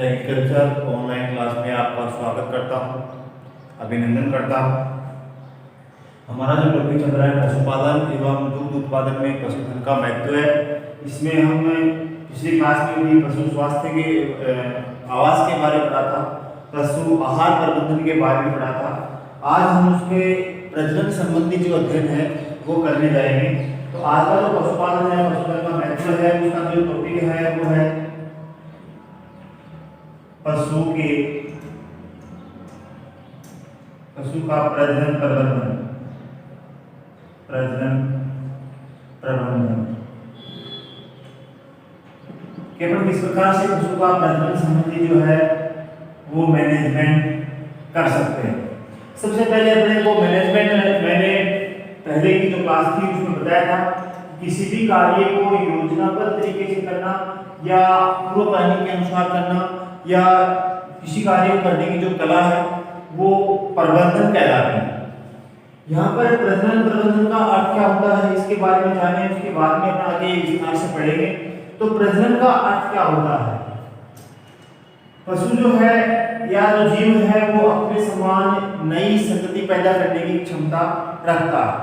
Agriculture online class में आपका स्वागत करता हूं, अभिनंदन करता हूं। हमारा जो टॉपिक चल रहा है पशुपालन एवं दुग्ध उत्पादन में पशुधन का महत्व है। इसमें हम पिछली क्लास में भी पशु स्वास्थ्य के आवास के बारे में पढ़ा था, पशु आहार प्रबंधन के बारे में पढ़ा था। आज हम उसके प्रजनन संबंधी जो अध्ययन है वो करने जाएंगे। तो आज का जो पशुपालन है, पशुधन का महत्व है, उसका जो टॉपिक है वो है पशु का प्रजनन प्रबंधन। कि अपन किस प्रकार से पशु का प्रजनन संबंधी जो है वो मैनेजमेंट कर सकते हैं। सबसे पहले अपने को मैनेजमेंट, मैंने पहले की जो क्लास थी उसमें बताया था, किसी भी कार्य को योजनाबद्ध तरीके से करना या पूर्व प्लानिंग के अनुसार करना या किसी कार्य को करने की जो कला है वो प्रबंधन कहलाता है। यहाँ पर प्रजनन प्रबंधन का अर्थ क्या होता है इसके बारे में जाने, उसके बाद में अपना आगे विस्तार से पढ़ेंगे। तो प्रजनन का अर्थ क्या होता है? पशु जो है या जो जीव है वो अपने समान नई संतति पैदा करने की क्षमता रखता है।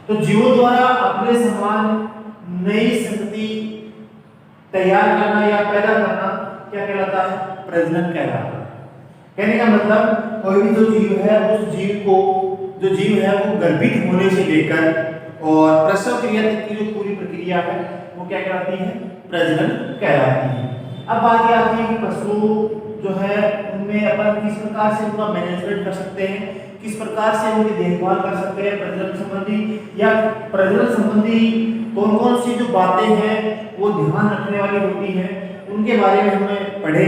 तो जीवों द्वारा अपने समान नई संतति तैयार करना या पैदा करना क्या कहलाता है? प्रजनन कहलाता है। कहने का मतलब कोई भी जो जीव है उस जीव को, जो जीव है वो गर्भित होने से लेकर और प्रसव क्रिया तक की जो पूरी प्रक्रिया है वो क्या कहलाती है? प्रजनन कहलाती है। अब बात आती है कि पशु जो है उनमें अपन किस प्रकार से उनका मैनेजमेंट कर सकते हैं, किस प्रकार से उनकी देखभाल कर सकते हैं प्रजनन संबंधी, या प्रजनन संबंधी कौन कौन सी जो बातें हैं वो ध्यान रखने वाली होती हैं, उनके बारे में हमें पढ़े।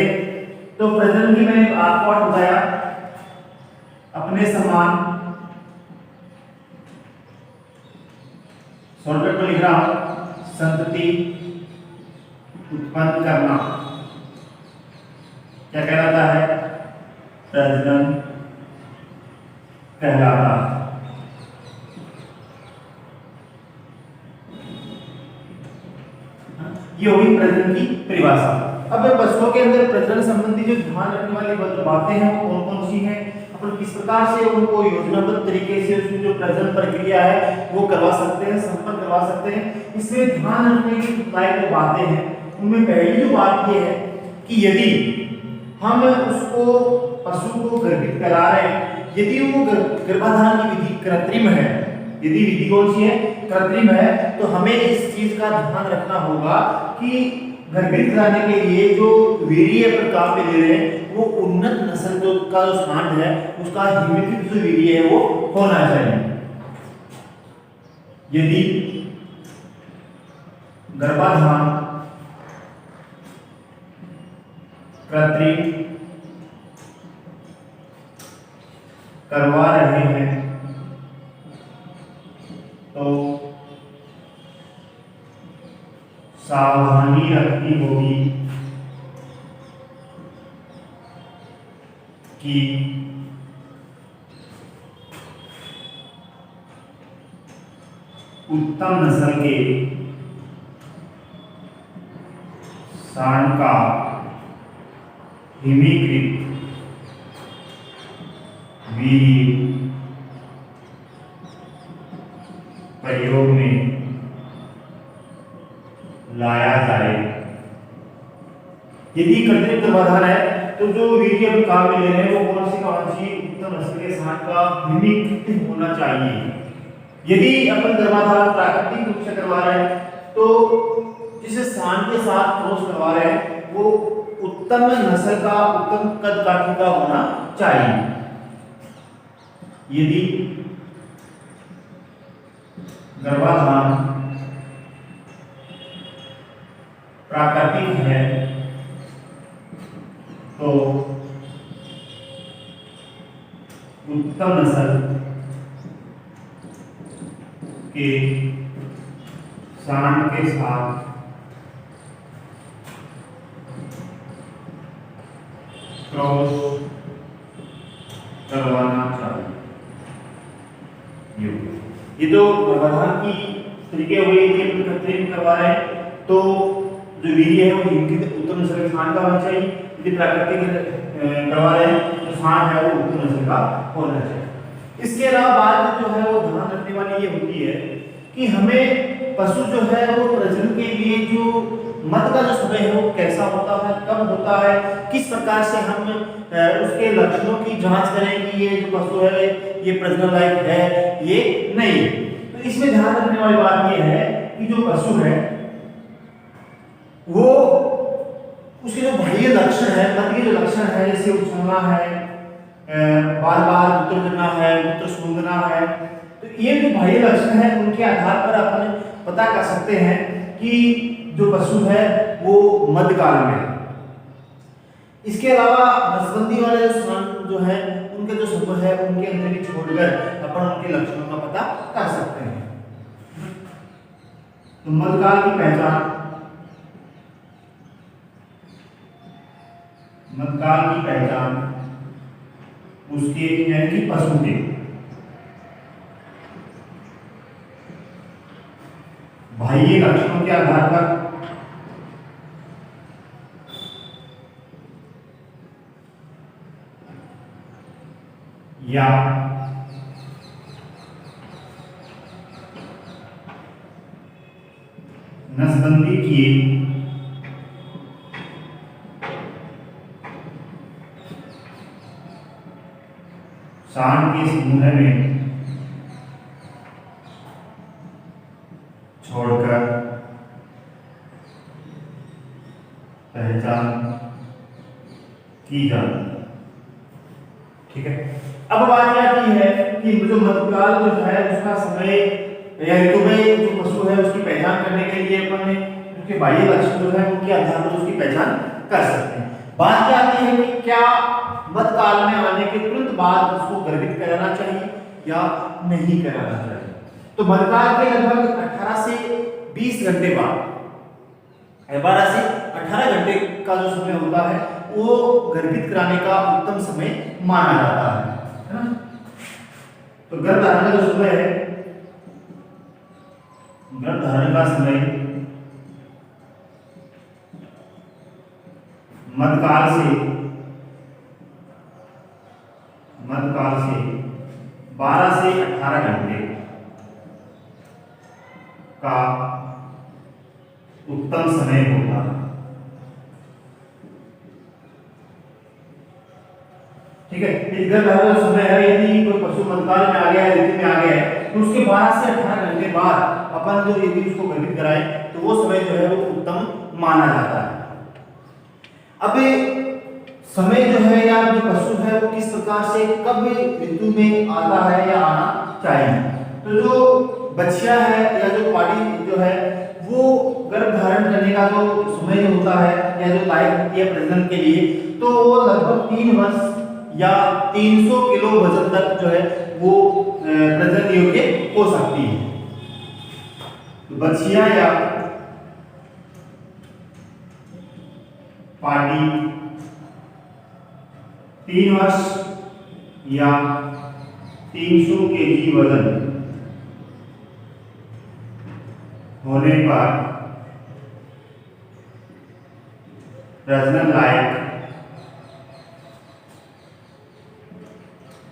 तो प्रजनन की मैंने आपको बताया, अपने समान, शॉर्टकट में लिख रहा हूं, संतति उत्पन्न करना क्या कहलाता है? प्रजनन कहलाता है। ये होगी प्रजनन की परिभाषा। अब पशुओं के अंदर प्रजनन संबंधी जो ध्यान रखने वाली बातें हैं वो कौन कौन सी हैं, अपन किस प्रकार से उनको योजनाबद्ध तरीके से उसमें जो प्रजनन प्रक्रिया है वो करवा सकते हैं, संपन्न करवा सकते हैं। इसमें ध्यान रखने की जो बातें हैं उनमें पहली जो बात ये है कि यदि हम उसको पशु को गर्भित करा रहे हैं, यदि वो गर्भाधान की विधि कृत्रिम है, यदि विधि कौन सी है? कृत्रिम है, तो हमें इस चीज का ध्यान रखना होगा कि गर्भित कराने के लिए जो वीर्य पर काम में ले रहे हैं वो उन्नत नस्ल जो का जो सांड है उसका हिमोग्लोबिन जो वीर्य है वो होना चाहिए। यदि गर्भाधान कृत्रिम करवा रहे हैं तो सावधानी रखनी होगी कि उत्तम नस्ल के सांड का हिमीकृत वीर्य प्रयोग में लाया जाए। यदि कृत्रिम गर्भाधान है तो जो वीर्य हम काम में ले रहे हैं वो कौन सी उत्तम नस्ल के सांड का हिमीकृत होना चाहिए। यदि अपन गर्भाधान प्राकृतिक रूप से करवा रहे हैं तो जिस सांड के साथ क्रॉस करवा रहे हैं वो उत्तम नस्ल का, उत्तम कद काठी का होना चाहिए। यदि गर्भाधान प्राकृतिक है तो उत्तम नस्ल के सांड के साथ क्रॉस करवाना चाहिए। ये तो गर्भाधान की तरीके हुए कि कृत्रिम करवा रहे हैं तो जो वीर्य है वो हिमकृत उत्तम नस्ल के सांड का होना चाहिए। यदि प्राकृतिक करवा रहे हैं तो सांड है वो उत्तम नस्ल का होना चाहिए। इसके अलावा बात जो है वो ध्यान रखने वाली ये होती है कि हमें पशु जो है वो प्रजनन के लिए जो मत का जो समय है वो कैसा होता है, कब होता है, किस प्रकार से हम उसके लक्षणों की जांच करें कि ये जो पशु है ये प्रजनन लायक है ये नहीं। तो इसमें ध्यान रखने वाली बात ये है कि जो पशु है वो उसके जो बाह्य लक्षण है, मत के जो लक्षण है, जैसे उछलना है, बार बार मूत्र करना है, मूत्र सूंघना है, तो ये जो बाह्य लक्षण है उनके आधार पर अपन पता कर सकते हैं कि जो पशु है वो मध्यकाल में है। इसके अलावा नसबंदी वाले जो है उनके जो समूह है उनके अंदर ही छोड़कर अपन उनके लक्षणों का पता कर सकते हैं। तो मध्यकाल की पहचान, मध्यकाल की पहचान उसके यानी कि पशु के बाह्य लक्षणों के आधार पर या नसबंदी किए सांड के समूह में छोड़कर पहचान की जाती है। ठीक है, अब बात यह आती है कि जो मध्यकाल जो है उसका समय या ऋतु में जो पशु है उसकी पहचान करने के लिए अपन उसके बाह्य लक्षण जो है उनके आधार पर उसकी पहचान कर सकते हैं। बात क्या आती है कि क्या मध्यकाल में आने के तुरंत बाद उसको गर्भित कराना चाहिए या नहीं कराना चाहिए। तो मध्यकाल के लगभग 18 से 20 घंटे बाद, 12 से 18 घंटे का जो समय होता है वो गर्भित कराने का उत्तम समय माना जाता है ना। तो गर्भधारण का जो समय है, गर्भधारण का समय मध्यकाल से 12 से 18 घंटे का उत्तम समय होता है। ठीक है, इस गर्भधारण समय है यदि कोई पशु मध्यकाल में आ गया है, ऋतु में आ गया है तो उसके 12 से 18 घंटे बाद अपन जो यदि उसको गर्भित कराए तो वो समय जो है वो उत्तम माना जाता है। अब समय जो है या जो पशु है वो किस प्रकार से कब ऋतु में आता है या आना चाहिए। तो जो बछिया है या जो पाड़ी जो है वो गर्भ धारण करने का जो समय जो होता है या जो लायक होती है प्रजनन के लिए, तो वो लगभग 3 वर्ष या 300 किलो वजन तक जो है वो प्रजनन योग्य हो सकती है। तो बछिया या पाड़ी 3 वर्ष या 300 केजी वजन होने पर प्रजनन लायक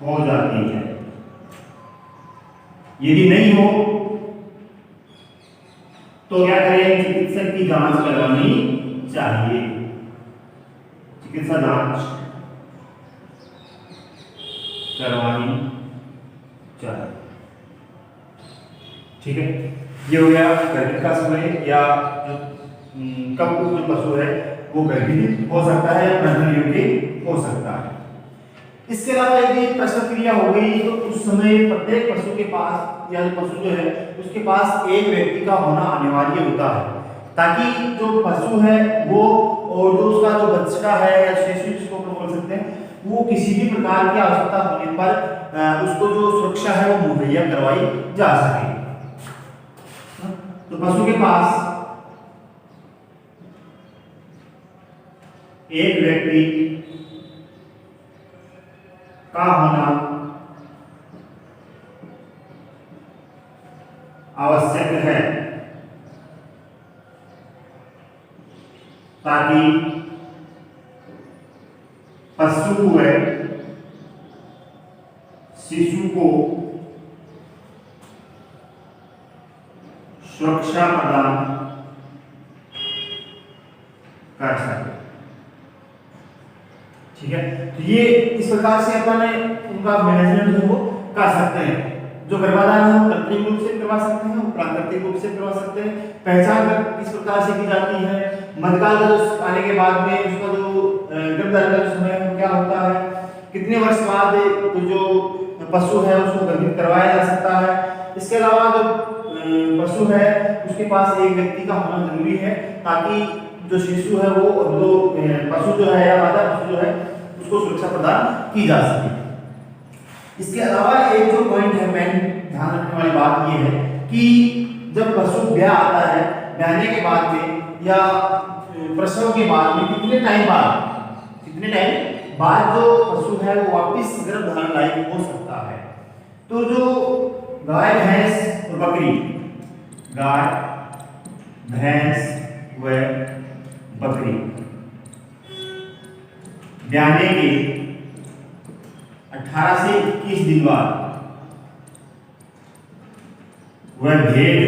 हो जाती है। यदि नहीं हो तो क्या करें, चिकित्सक की जांच करवानी चाहिए, चिकित्सा जांच करवानी चाहिए। ठीक है, ये हो गया गर्भित का समय या जो कब जो पशु है वो गर्भित हो सकता है या प्रजनन योग्य हो सकता है। इसके अलावा यदि प्रसव क्रिया हो गई तो उस समय प्रत्येक पशु के पास या जो पशु जो है उसके पास एक व्यक्ति का होना अनिवार्य होता है, ताकि जो पशु है वो और जो उसका जो बच्चा है या शिशु जिसको बोल सकते हैं वो किसी भी प्रकार की आवश्यकता होने पर उसको जो सुरक्षा है वो मुहैया करवाई जा सके। तो पशु के पास एक व्यक्ति का होना आवश्यक है, ताकि पशु है शिशु को सुरक्षा प्रदान कर सके। ठीक है, तो ये इस प्रकार से अपन उनका मैनेजमेंट जो वो कर सकते हैं। जो गर्भाधान है वो कृत्रिम रूप से करवा सकते हैं, वो प्राकृतिक रूप से करवा सकते हैं। पहचान किस प्रकार से की जाती है, मध्यकाल का जो आने के बाद में उसका जो गर्भधारण का समय है क्या होता है, कितने वर्ष बाद तो जो पशु है उसको गर्भित करवाया जा सकता है। इसके अलावा जो पशु है उसके पास एक व्यक्ति का होना जरूरी है ताकि जो शिशु है वो जो पशु जो है या मादा पशु जो है उसको सुरक्षा प्रदान की जा सके। इसके अलावा एक जो पॉइंट है मेन ध्यान रखने वाली बात ये है कि जब पशु ब्याह आता है, ब्याहने के बाद में या प्रसव के बाद में कितने टाइम बाद जो पशु है वो वापस गर्भधारण लायक हो सकता है। तो जो गाय भैंस और बकरी, गाय भैंस व बकरी ब्याहने के 18 से 21 दिन बाद वह भेड़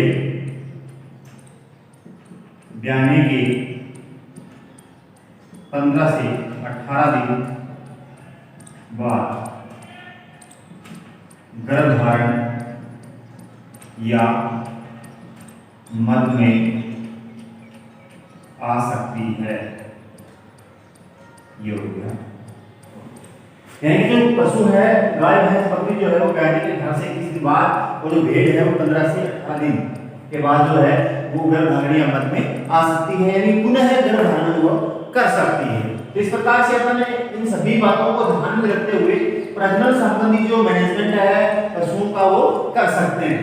ब्याहने के 15 से 18 दिन बाद गर्भधारण या मध्य में आ सकती है। ये हो गया, यानी जो पशु है गाय भैंस बकरी जो है वो ब्याहने के 18 से 21 दिन बाद, और जो भेड़ है वो 15 से 18 दिन के बाद जो है वो गर्भधारण या मध्य में आ सकती है, यानी पुनः गर्भधारण वो कर सकती है। तो इस प्रकार से अपन इन सभी बातों को ध्यान में रखते हुए प्रजनन संबंधी जो मैनेजमेंट है पशुओं का वो कर सकते हैं।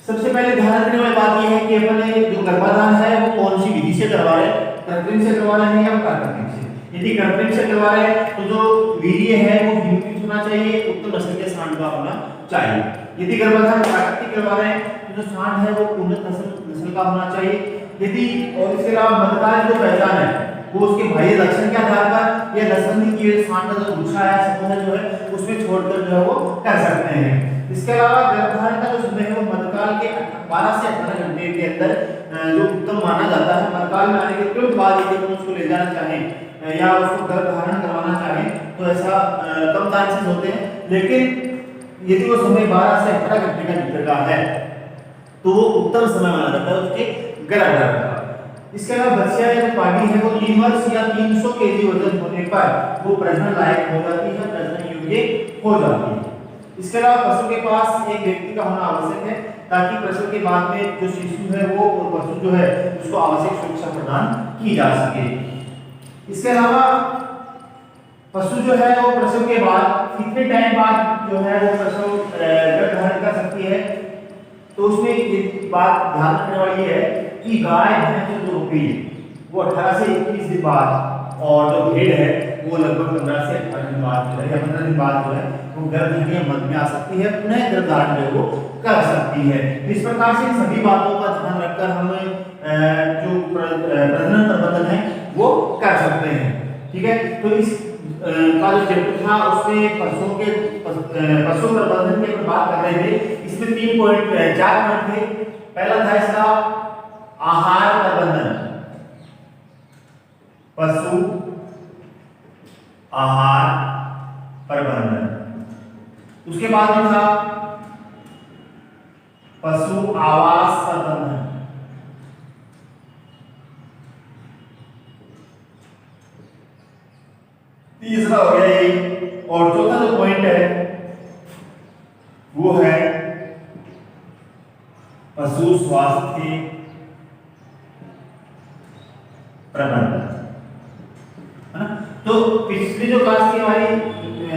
सबसे पहले ध्यान रखने वाली बात यह है कि अपन जो गर्भाधान है वो कौन सी विधि से करवा रहे हैं, कृत्रिम से करवा रहे हैं या प्राकृतिक से। यदि कृत्रिम से करवा रहे हैं तो जो वीर्य है वो हिमकृत होना चाहिए, उत्तम नस्ल के सांड का होना चाहिए। यदि गर्भाधान प्राकृतिक करवा रहे हैं तो जो सांड है वो उन्नत नस्ल का होना चाहिए। यदि और इसके अलावा मध्यकाल जो पहचान है वो उसके बाह्य लक्षण के आधार पर या नसबंदी की सांड का जो गुच्छा है समूह जो है उसमें छोड़कर जो है वो कर सकते हैं। इसके अलावा गर्भधारण का जो समय है वो मध्यकाल के 12 से 18 घंटे के अंदर जो उत्तम माना जाता है। मध्यकाल में आने के तुरंत बाद यदि हम उसको ले जाना चाहें या उसको गर्भधारण करवाना चाहें तो ऐसा कम चांसेस होते हैं, लेकिन यदि वो समय 12 से 18 घंटे का भीतर का है तो वो उत्तम समय माना जाता है उसके गर्भधारण का। इसके अलावा बच्चा या पानी है वो 3 वर्ष या 300 केजी वजन होने पर वो प्रजनन लायक हो जाती है, प्रजनन योग्य हो जाती है। इसके अलावा पशु के पास एक व्यक्ति का होना आवश्यक है ताकि प्रसव के बाद में जो शिशु है वो पशु जो है उसको आवश्यक सुरक्षा प्रदान की जा सके। इसके अलावा पशु जो है वो प्रसव के बाद कितने टाइम बाद जो है वो प्रसव गर्भधारण कर सकती है, तो उसमें एक बात ध्यान रखने वाली है कि गाय भैंस जो होती है वो 18 से 21 दिन बाद और जो भेड़ है वो लगभग 15 से 18 दिन बाद जो है या 15 दिन बाद जो है वो गर्भधारण या मध्य में आ सकती है, पुनः गर्भधारण जो वो कर सकती है। इस प्रकार से सभी बातों का ध्यान रखकर हम जो प्रजनन प्रबंधन है वो कर सकते हैं। ठीक है, तो इस का जो चैप्टर था उसमें पशु प्रबंधन की बात कर रहे थे। इसमें 3 पॉइंट 4 पॉइंट थे। पहला था इसका आहार प्रबंधन, पशु आहार प्रबंधन। उसके बाद में था पशु आवास प्रबंधन। तीसरा हो गया ये, और चौथा जो पॉइंट है वो है पशु स्वास्थ्य प्रबंधन, है ना। तो पिछली जो क्लास थी हमारी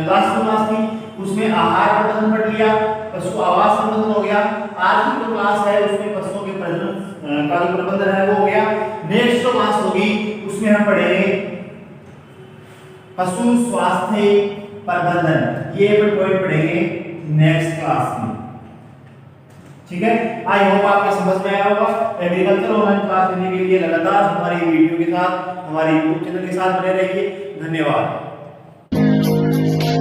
लास्ट क्लास थी उसमें आहार प्रबंधन पढ़ लिया, पशु आवास प्रबंधन हो गया। आज की जो क्लास है उसमें पशुओं के प्रजनन का जो प्रबंधन है वो हो गया। नेक्स्ट जो क्लास होगी उसमें हम पढ़ेंगे पशु स्वास्थ्य प्रबंधन, ये पॉइंट पढ़ेंगे नेक्स्ट क्लास में। ठीक है, आई होप आपके समझ में आया होगा। एग्रीकल्चर ऑनलाइन क्लास लेने के लिए लगातार हमारी वीडियो के साथ हमारे यूट्यूब चैनल के साथ बने रहिए। धन्यवाद। है।